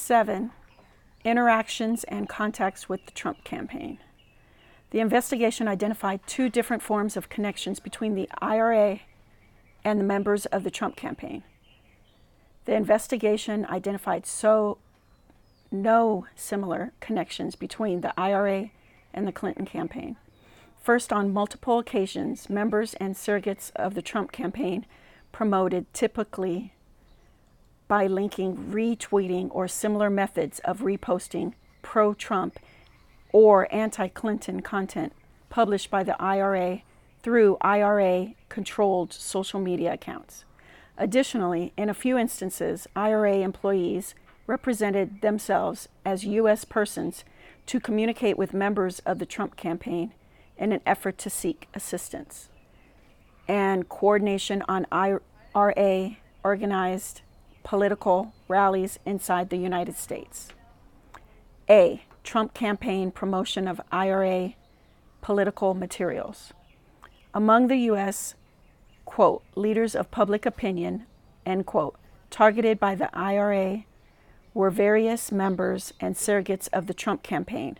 7. Interactions and contacts with the Trump campaign. The investigation identified 2 different forms of connections between the IRA and the members of the Trump campaign. The investigation identified no similar connections between the IRA and the Clinton campaign. First, on multiple occasions, members and surrogates of the Trump campaign promoted, typically by linking, retweeting, or similar methods of reposting pro-Trump or anti-Clinton content published by the IRA through IRA-controlled social media accounts. Additionally, in a few instances, IRA employees represented themselves as U.S. persons to communicate with members of the Trump campaign in an effort to seek assistance. And coordination on IRA organized political rallies inside the United States. A. Trump campaign promotion of IRA political materials. Among the U.S., quote, leaders of public opinion, end quote, targeted by the IRA were various members and surrogates of the Trump campaign.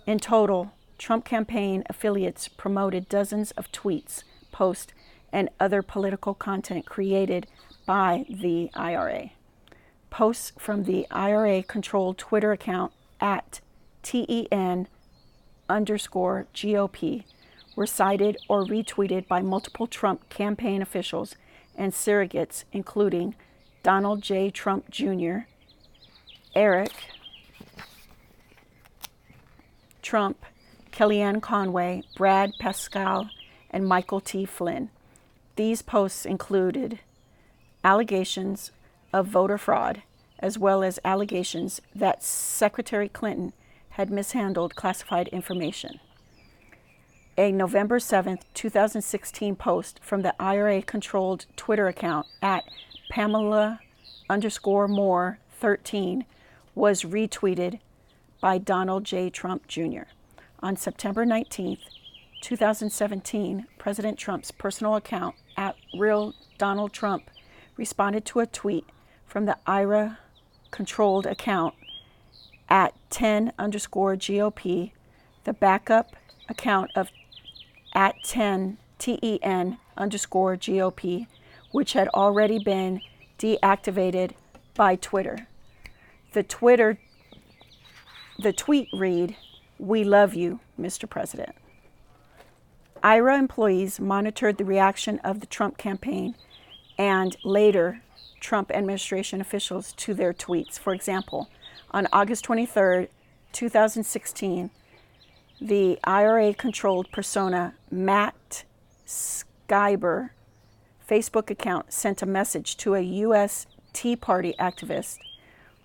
In total, Trump campaign affiliates promoted dozens of tweets, posts, and other political content created by the IRA. Posts from the IRA-controlled Twitter account at TEN_GOP were cited or retweeted by multiple Trump campaign officials and surrogates, including Donald J. Trump Jr., Eric Trump, Kellyanne Conway, Brad Parscale, and Michael T. Flynn. These posts included allegations of voter fraud, as well as allegations that Secretary Clinton had mishandled classified information. A November 7, 2016 post from the IRA-controlled Twitter account at Pamela_Moore13 was retweeted by Donald J. Trump Jr. On September 19, 2017, President Trump's personal account at Real Donald Trump responded to a tweet from the IRA-controlled account at TEN_GOP, the backup account of at TEN_GOP, which had already been deactivated by Twitter. The tweet read, "We love you, Mr. President." IRA employees monitored the reaction of the Trump campaign and later Trump administration officials to their tweets. For example, on August 23, 2016, the IRA-controlled persona Matt Skyber Facebook account sent a message to a U.S. Tea Party activist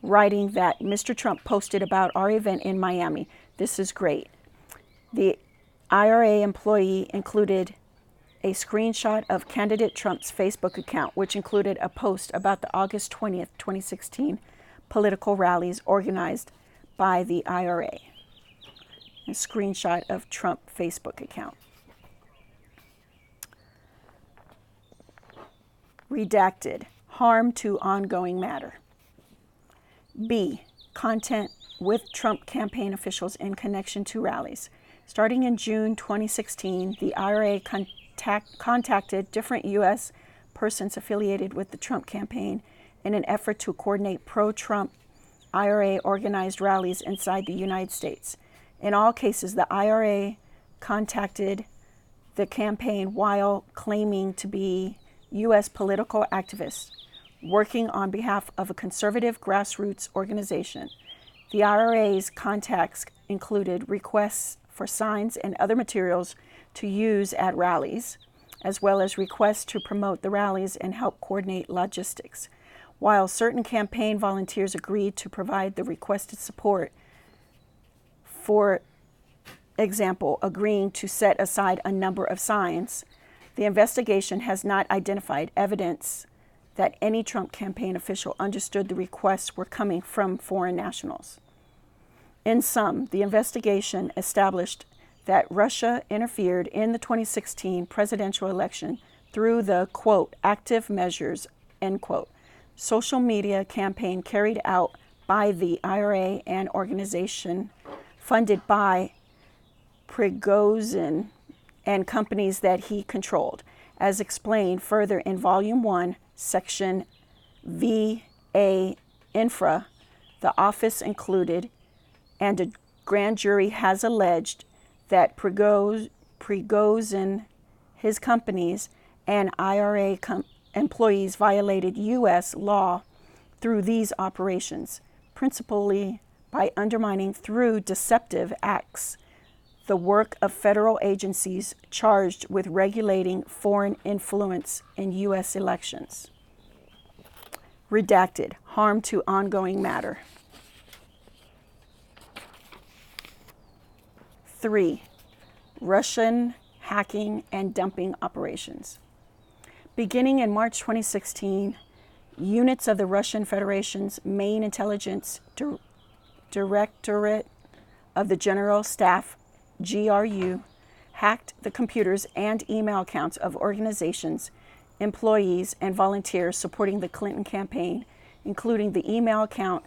writing that Mr. Trump posted about our event in Miami. This is great. The IRA employee included a screenshot of candidate Trump's Facebook account, which included a post about the August 20th, 2016 political rallies organized by the IRA. A screenshot of Trump Facebook account. Redacted. Harm to ongoing matter. B. Content with Trump campaign officials in connection to rallies. Starting in June 2016, the IRA contacted different U.S. persons affiliated with the Trump campaign in an effort to coordinate pro-Trump IRA organized rallies inside the United States. In all cases, the IRA contacted the campaign while claiming to be U.S. political activists working on behalf of a conservative grassroots organization. The IRA's contacts included requests for signs and other materials to use at rallies, as well as requests to promote the rallies and help coordinate logistics. While certain campaign volunteers agreed to provide the requested support, for example, agreeing to set aside a number of signs, the investigation has not identified evidence that any Trump campaign official understood the requests were coming from foreign nationals. In sum, the investigation established that Russia interfered in the 2016 presidential election through the, quote, active measures, end quote, social media campaign carried out by the IRA and organization funded by Prigozhin and companies that he controlled, as explained further in Volume 1, Section VA Infra. The office included, and a grand jury has alleged that Prigozhin, his companies, and IRA employees violated U.S. law through these operations, principally by undermining through deceptive acts the work of federal agencies charged with regulating foreign influence in U.S. elections. Redacted, harm to ongoing matter. 3. Russian hacking and dumping operations. Beginning in March 2016, units of the Russian Federation's main intelligence directorate of the General Staff, GRU, hacked the computers and email accounts of organizations, employees, and volunteers supporting the Clinton campaign, including the email account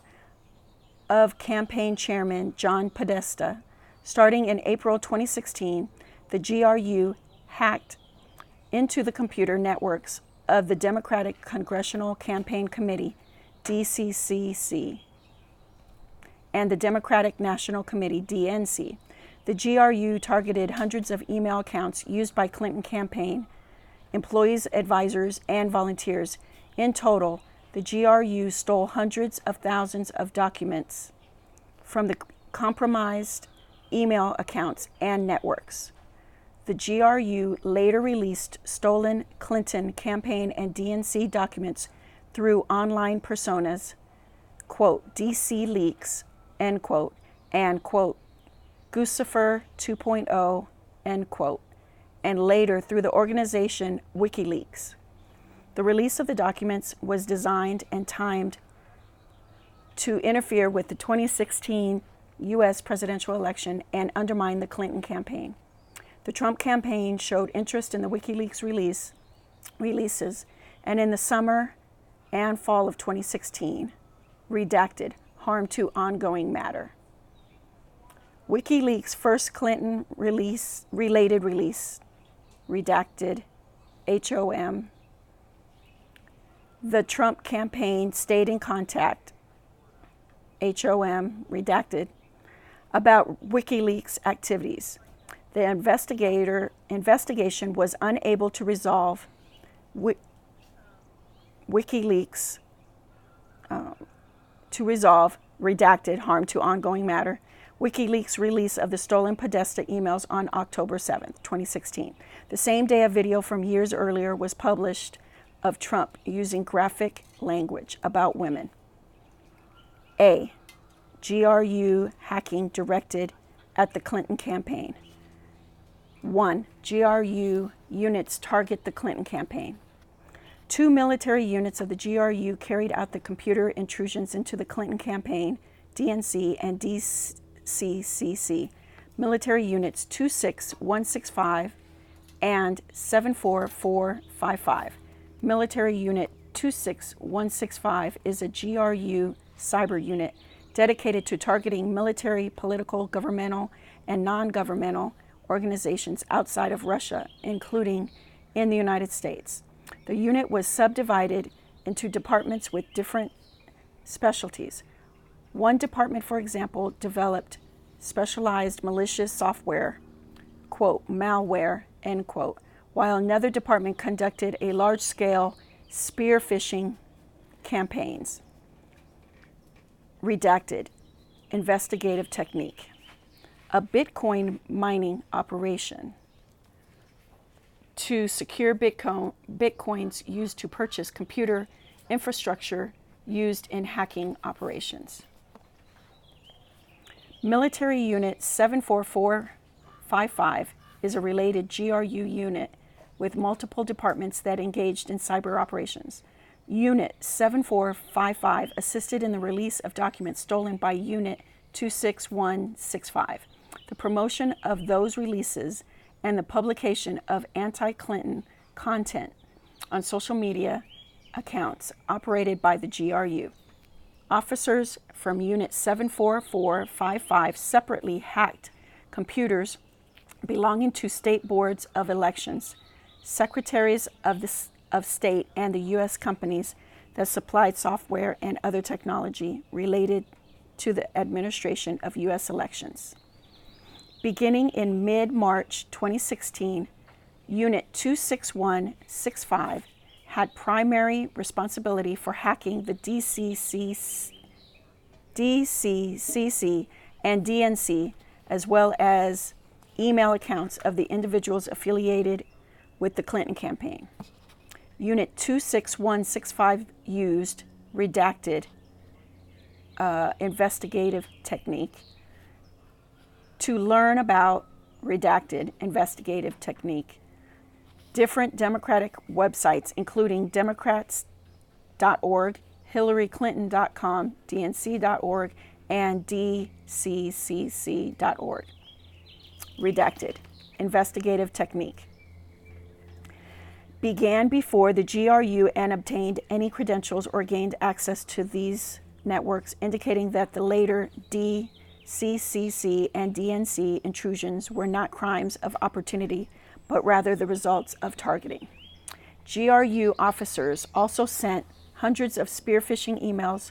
of campaign chairman John Podesta. Starting in April 2016, the GRU hacked into the computer networks of the Democratic Congressional Campaign Committee, DCCC, and the Democratic National Committee, DNC. The GRU targeted hundreds of email accounts used by Clinton campaign employees, advisors, and volunteers. In total, the GRU stole hundreds of thousands of documents from the compromised email accounts and networks. The GRU later released stolen Clinton campaign and DNC documents through online personas, quote, DC Leaks, end quote, and, quote, Guccifer 2.0, end quote, and later through the organization WikiLeaks. The release of the documents was designed and timed to interfere with the 2016 U.S. presidential election and undermine the Clinton campaign. The Trump campaign showed interest in the WikiLeaks releases, and in the summer and fall of 2016, redacted, harm to ongoing matter. WikiLeaks' first Clinton related release, redacted, HOM. The Trump campaign stayed in contact, HOM, redacted, about WikiLeaks activities. The investigation was unable to resolve WikiLeaks redacted, harm to ongoing matter, WikiLeaks' release of the stolen Podesta emails on October 7, 2016. The same day, a video from years earlier was published of Trump using graphic language about women. A. GRU hacking directed at the Clinton campaign. 1. GRU units target the Clinton campaign. 2 military units of the GRU carried out the computer intrusions into the Clinton campaign, DNC, and DCCC. Military units 26165 and 74455. Military unit 26165 is a GRU cyber unit dedicated to targeting military, political, governmental, and non-governmental organizations outside of Russia, including in the United States. The unit was subdivided into departments with different specialties. One department, for example, developed specialized malicious software, quote, malware, end quote, while another department conducted a large-scale spear phishing campaigns. Redacted, investigative technique. A Bitcoin mining operation to secure Bitcoins used to purchase computer infrastructure used in hacking operations. Military Unit 74455 is a related GRU unit with multiple departments that engaged in cyber operations. Unit 7455 assisted in the release of documents stolen by Unit 26165, the promotion of those releases, and the publication of anti-Clinton content on social media accounts operated by the GRU. Officers from Unit 74455 separately hacked computers belonging to state boards of elections, secretaries of state, and the U.S. companies that supplied software and other technology related to the administration of U.S. elections. Beginning in mid-March 2016, Unit 26165 had primary responsibility for hacking the DCCC and DNC, as well as email accounts of the individuals affiliated with the Clinton campaign. Unit 26165 used redacted investigative technique to learn about redacted investigative technique. Different Democratic websites, including Democrats.org, HillaryClinton.com, DNC.org, and DCCC.org. Redacted investigative technique began before the GRU and obtained any credentials or gained access to these networks, indicating that the later DCCC and DNC intrusions were not crimes of opportunity, but rather the results of targeting. GRU officers also sent hundreds of spear phishing emails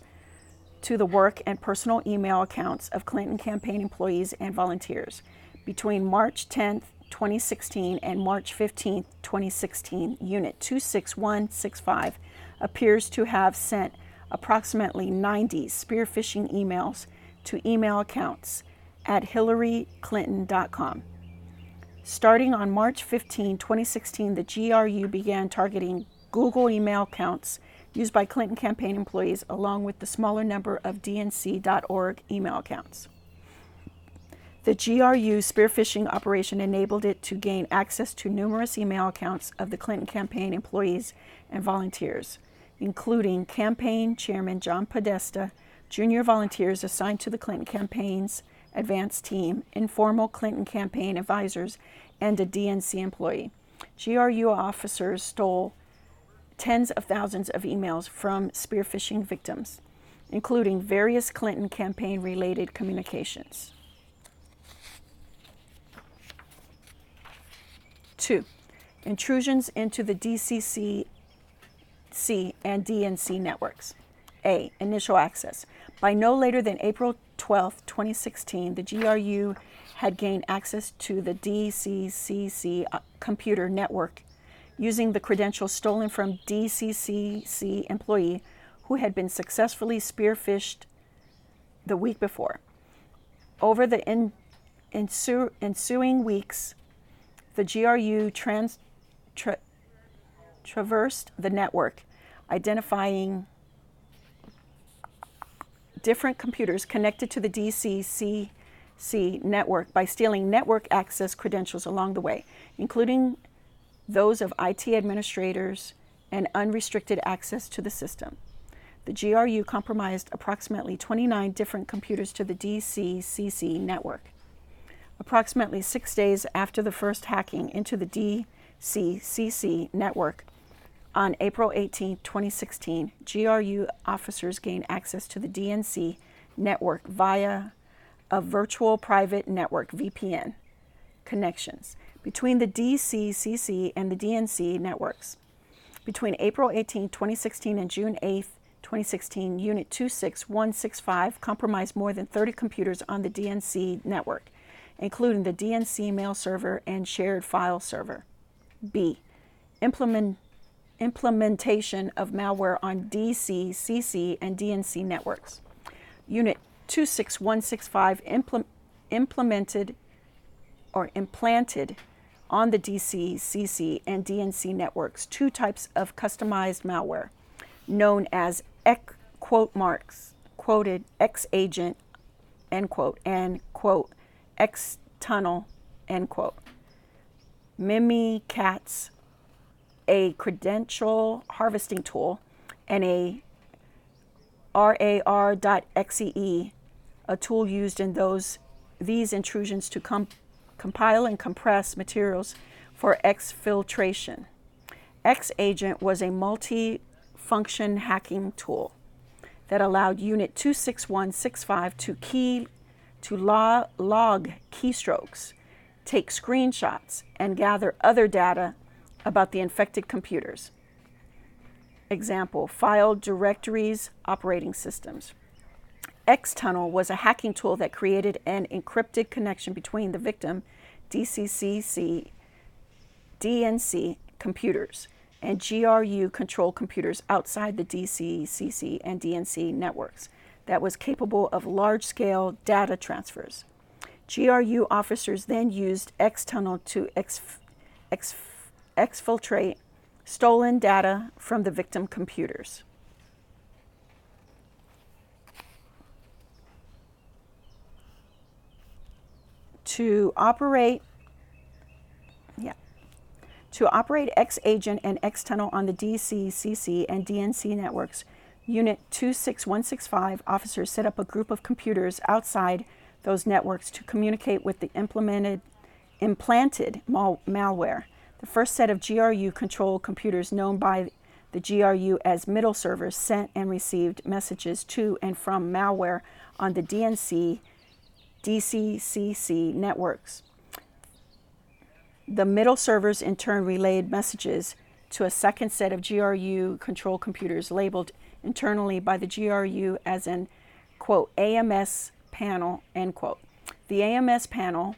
to the work and personal email accounts of Clinton campaign employees and volunteers. Between March 10, 2016 and March 15, 2016, Unit 26165 appears to have sent approximately 90 spear phishing emails to email accounts at HillaryClinton.com. Starting on March 15, 2016, the GRU began targeting Google email accounts used by Clinton campaign employees, along with the smaller number of DNC.org email accounts. The GRU spear phishing operation enabled it to gain access to numerous email accounts of the Clinton campaign employees and volunteers, including campaign chairman John Podesta, junior volunteers assigned to the Clinton campaign's advance team, informal Clinton campaign advisors, and a DNC employee. GRU officers stole tens of thousands of emails from spear phishing victims, including various Clinton campaign-related communications. 2. Intrusions into the DCCC and DNC networks. A. Initial access. By no later than April 12, 2016, the GRU had gained access to the DCCC computer network using the credentials stolen from DCCC employee who had been successfully spear phished the week before. Over the ensuing weeks, the GRU traversed the network, identifying different computers connected to the DCCC network by stealing network access credentials along the way, including those of IT administrators and unrestricted access to the system. The GRU compromised approximately 29 different computers to the DCCC network. Approximately 6 days after the first hacking into the DCCC network, on April 18, 2016, GRU officers gained access to the DNC network via a virtual private network (VPN) connections between the DCCC and the DNC networks. Between April 18, 2016 and June 8, 2016, Unit 26165 compromised more than 30 computers on the DNC network, including the DNC mail server and shared file server. B. Implementation of malware on DCCC and DNC networks. Unit 26165 implanted on the DCCC and DNC networks two types of customized malware known as X-agent, end quote, and X-tunnel, end quote. Mimikatz, a credential harvesting tool, and a RAR.XE, a tool used in these intrusions to compile and compress materials for exfiltration. X-agent was a multi-function hacking tool that allowed Unit 26165 to log keystrokes, take screenshots, and gather other data about the infected computers. Example, file directories, operating systems. Xtunnel was a hacking tool that created an encrypted connection between the victim DNC computers and GRU-controlled computers outside the DCCC and DNC networks that was capable of large-scale data transfers. GRU officers then used Xtunnel to exfiltrate stolen data from the victim computers. To operate X-Agent and Xtunnel on the DCCC and DNC networks, Unit 26165 officers set up a group of computers outside those networks to communicate with the implanted malware. The first set of GRU-controlled computers, known by the GRU as middle servers, sent and received messages to and from malware on the DCCC networks. The middle servers in turn relayed messages to a second set of GRU-controlled computers labeled internally by the GRU as an, quote, AMS panel, end quote. The AMS panel,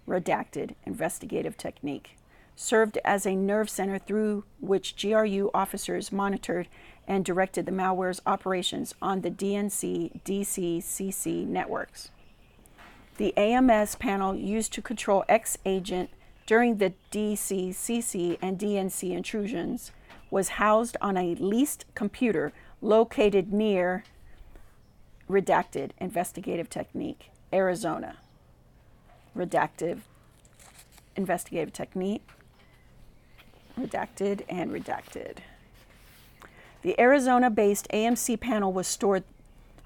redacted investigative technique, served as a nerve center through which GRU officers monitored and directed the malware's operations on the DNC-DCCC networks. The AMS panel used to control X-Agent during the DCCC and DNC intrusions was housed on a leased computer located near, redacted investigative technique, Arizona. Redacted investigative technique, redacted and redacted. The Arizona-based AMC panel was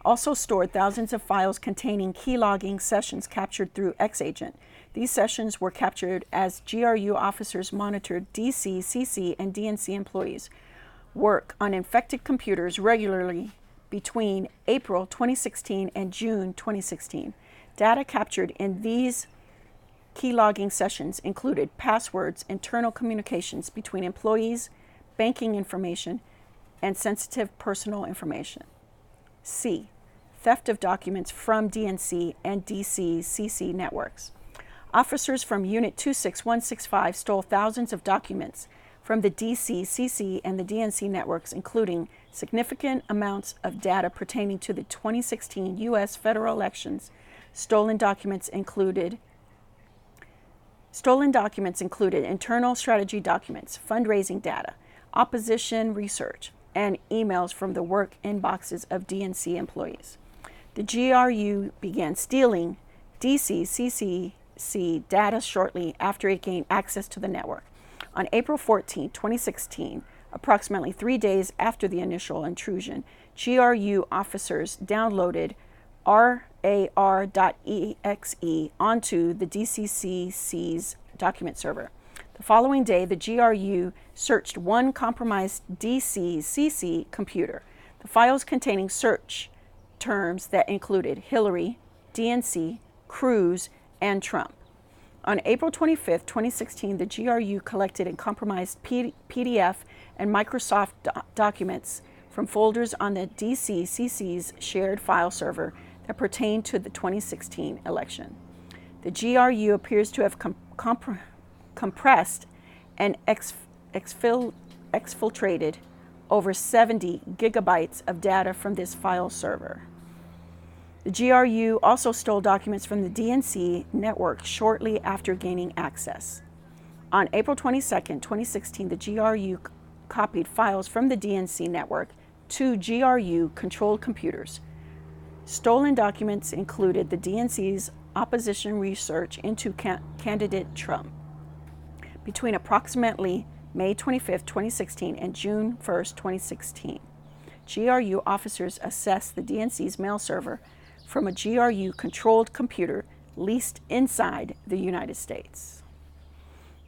also stored thousands of files containing keylogging sessions captured through X-Agent. These sessions were captured as GRU officers monitored DC, CC, and DNC employees' work on infected computers regularly between April 2016 and June 2016. Data captured in these keylogging sessions included passwords, internal communications between employees, banking information, and sensitive personal information. C. Theft of documents from DNC and DCCC networks. Officers from Unit 26165 stole thousands of documents from the DCCC and the DNC networks, including significant amounts of data pertaining to the 2016 U.S. federal elections. Stolen documents included internal strategy documents, fundraising data, opposition research, and emails from the work inboxes of DNC employees. The GRU began stealing DCCC data shortly after it gained access to the network. On April 14, 2016, approximately 3 days after the initial intrusion, GRU officers downloaded rar.exe onto the DCCC's document server. The following day, the GRU searched one compromised DCCC computer. The files containing search terms that included Hillary, DNC, Cruz, and Trump. On April 25, 2016, the GRU collected and compromised PDF and Microsoft documents from folders on the DCCC's shared file server that pertain to the 2016 election. The GRU appears to have compressed and exfiltrated over 70 gigabytes of data from this file server. The GRU also stole documents from the DNC network shortly after gaining access. On April 22, 2016, the GRU copied files from the DNC network to GRU-controlled computers. Stolen documents included the DNC's opposition research into candidate Trump. Between approximately May 25, 2016 and June 1, 2016, GRU officers assessed the DNC's mail server from a GRU-controlled computer leased inside the United States.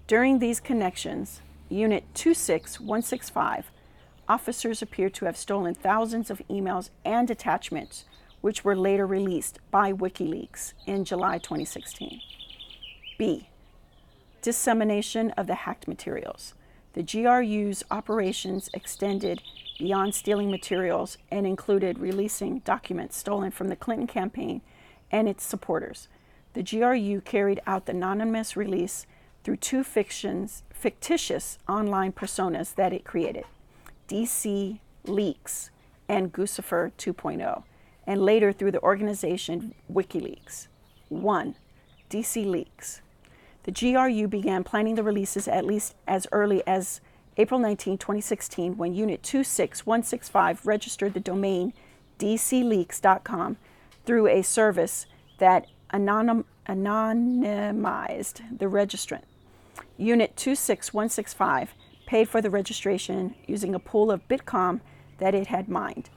During these connections, Unit 26165 officers appear to have stolen thousands of emails and attachments, which were later released by WikiLeaks in July 2016. B. Dissemination of the hacked materials. The GRU's operations extended beyond stealing materials and included releasing documents stolen from the Clinton campaign and its supporters. The GRU carried out the anonymous release through two fictitious online personas that it created, DC Leaks and Guccifer 2.0, and later through the organization WikiLeaks. 1. DC Leaks. The GRU began planning the releases at least as early as April 19, 2016, when Unit 26165 registered the domain dcleaks.com through a service that anonymized the registrant. Unit 26165 paid for the registration using a pool of Bitcoin that it had mined.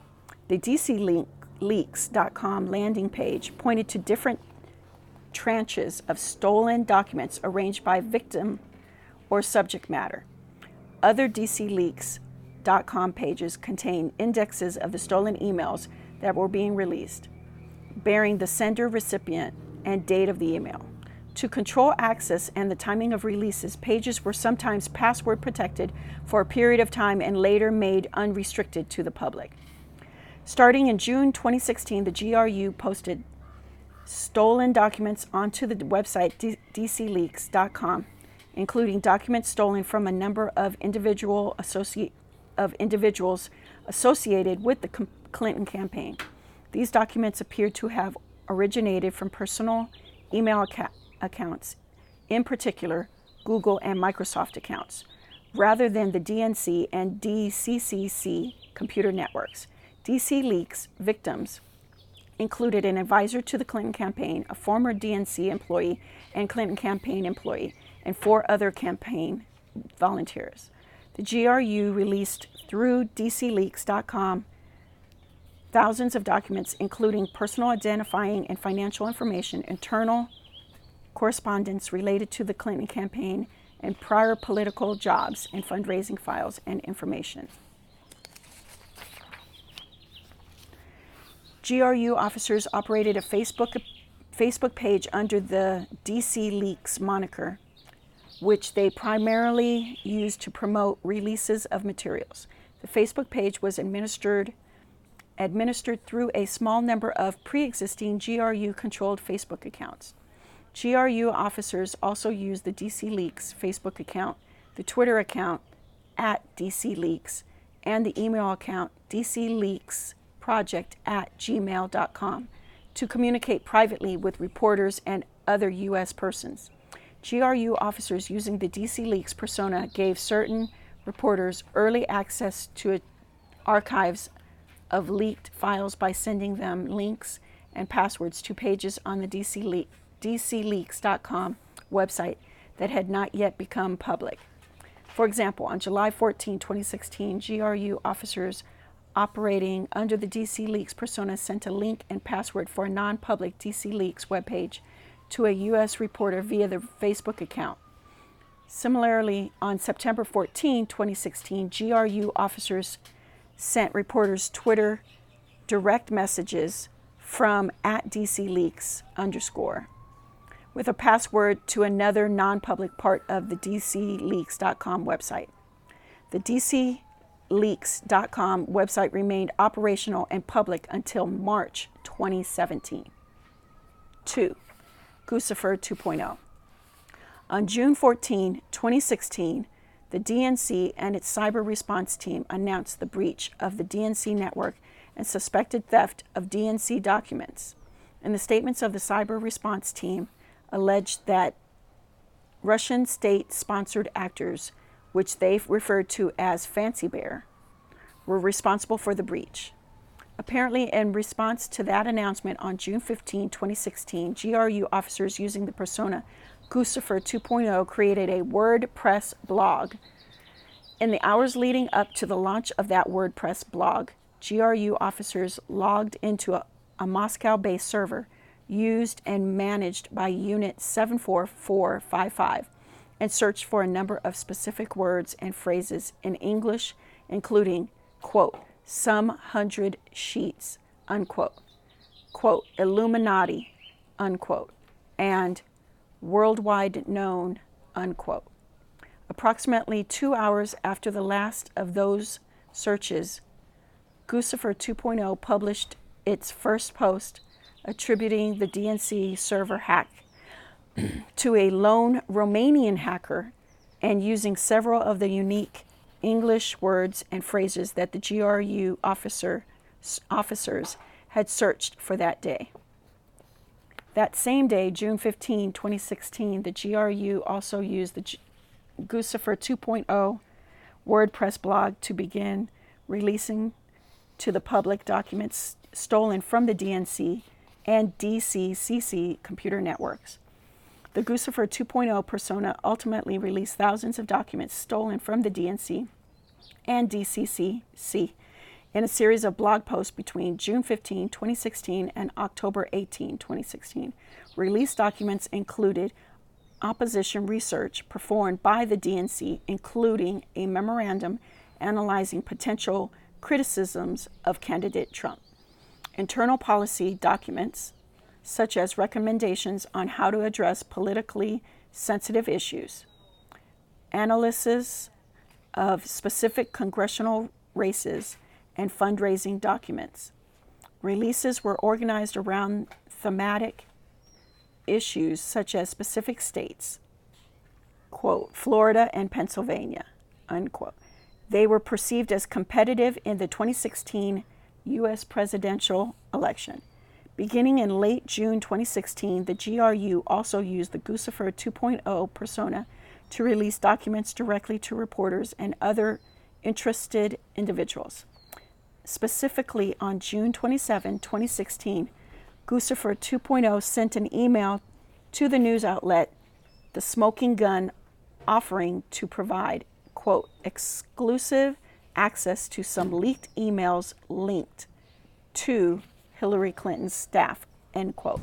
The dcleaks.com landing page pointed to different tranches of stolen documents arranged by victim or subject matter. Other dcleaks.com pages contain indexes of the stolen emails that were being released, bearing the sender, recipient, and date of the email. To control access and the timing of releases, pages were sometimes password protected for a period of time and later made unrestricted to the public. Starting in June 2016, the GRU posted stolen documents onto the website dcleaks.com, including documents stolen from a number of individuals associated with the Clinton campaign. These documents appear to have originated from personal email accounts, in particular Google and Microsoft accounts, rather than the DNC and DCCC computer networks. DC Leaks victims included an advisor to the Clinton campaign, a former DNC employee and Clinton campaign employee, and 4 other campaign volunteers. The GRU released through dcleaks.com thousands of documents, including personal identifying and financial information, internal correspondence related to the Clinton campaign, and prior political jobs and fundraising files and information. GRU officers operated a Facebook page under the DC Leaks moniker, which they primarily used to promote releases of materials. The Facebook page was administered through a small number of pre-existing GRU-controlled Facebook accounts. GRU officers also used the DC Leaks Facebook account, the Twitter account @DCLeaks, and the email account dcleaksproject@gmail.com to communicate privately with reporters and other U.S. persons. GRU officers using the DC Leaks persona gave certain reporters early access to archives of leaked files by sending them links and passwords to pages on the dcleaks.com website that had not yet become public. For example, on July 14, 2016, GRU officers operating under the DC Leaks persona sent a link and password for a non-public DC Leaks webpage to a U.S. reporter via their Facebook account. Similarly, on September 14, 2016, GRU officers sent reporters Twitter direct messages from @DCLeaks_ with a password to another non-public part of the dcleaks.com website. The dcleaks.com website remained operational and public until March 2017. 2. Guccifer 2.0. On June 14, 2016, the DNC and its cyber response team announced the breach of the DNC network and suspected theft of DNC documents. In the statements of the cyber response team, alleged that Russian state-sponsored actors, which they referred to as Fancy Bear, were responsible for the breach. Apparently, in response to that announcement on June 15, 2016, GRU officers using the persona Guccifer 2.0 created a WordPress blog. In the hours leading up to the launch of that WordPress blog, GRU officers logged into a Moscow-based server used and managed by Unit 74455 and searched for a number of specific words and phrases in English, including quote, some 100 sheets, unquote, quote, Illuminati, unquote, and worldwide known, unquote. Approximately 2 hours after the last of those searches, Guccifer 2.0 published its first post attributing the DNC server hack to a lone Romanian hacker and using several of the unique English words and phrases that the GRU officers had searched for that day. That same day, June 15, 2016, the GRU also used the Guccifer 2.0 WordPress blog to begin releasing to the public documents stolen from the DNC and DCCC computer networks. The Guccifer 2.0 persona ultimately released thousands of documents stolen from the DNC and DCCC in a series of blog posts between June 15, 2016 and October 18, 2016. Released documents included opposition research performed by the DNC, including a memorandum analyzing potential criticisms of candidate Trump, internal policy documents, such as recommendations on how to address politically sensitive issues, analysis of specific congressional races, and fundraising documents. Releases were organized around thematic issues such as specific states, quote, Florida and Pennsylvania, unquote. They were perceived as competitive in the 2016 U.S. presidential election. Beginning in late June 2016, the GRU also used the Guccifer 2.0 persona to release documents directly to reporters and other interested individuals. Specifically, on June 27, 2016, Guccifer 2.0 sent an email to the news outlet The Smoking Gun, offering to provide, quote, exclusive access to some leaked emails linked to Hillary Clinton's staff, end quote.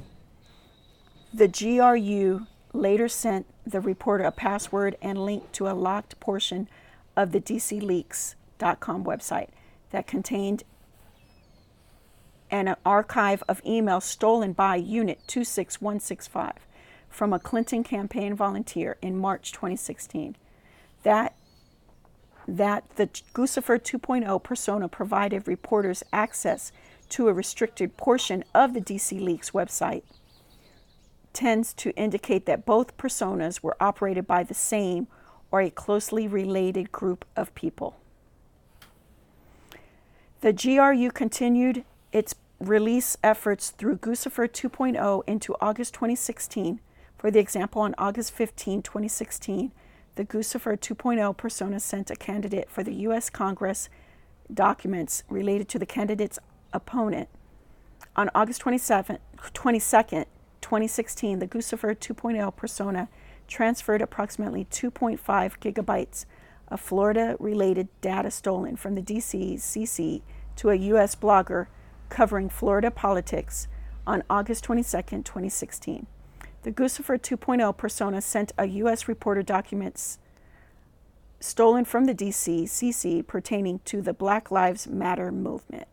The GRU later sent the reporter a password and link to a locked portion of the DCLeaks.com website that contained an archive of emails stolen by Unit 26165 from a Clinton campaign volunteer in March 2016. That the Guccifer 2.0 persona provided reporters access to a restricted portion of the DC Leaks website tends to indicate that both personas were operated by the same or a closely related group of people. The GRU continued its release efforts through Guccifer 2.0 into August 2016. For the example, on August 15, 2016, the Guccifer 2.0 persona sent a candidate for the U.S. Congress documents related to the candidate's opponent. On August 22nd, 2016, the Guccifer 2.0 persona transferred approximately 2.5 gigabytes of Florida-related data stolen from the DCCC to a U.S. blogger covering Florida politics on August 22nd, 2016. The Guccifer 2.0 persona sent a U.S. reporter documents stolen from the DCCC pertaining to the Black Lives Matter movement.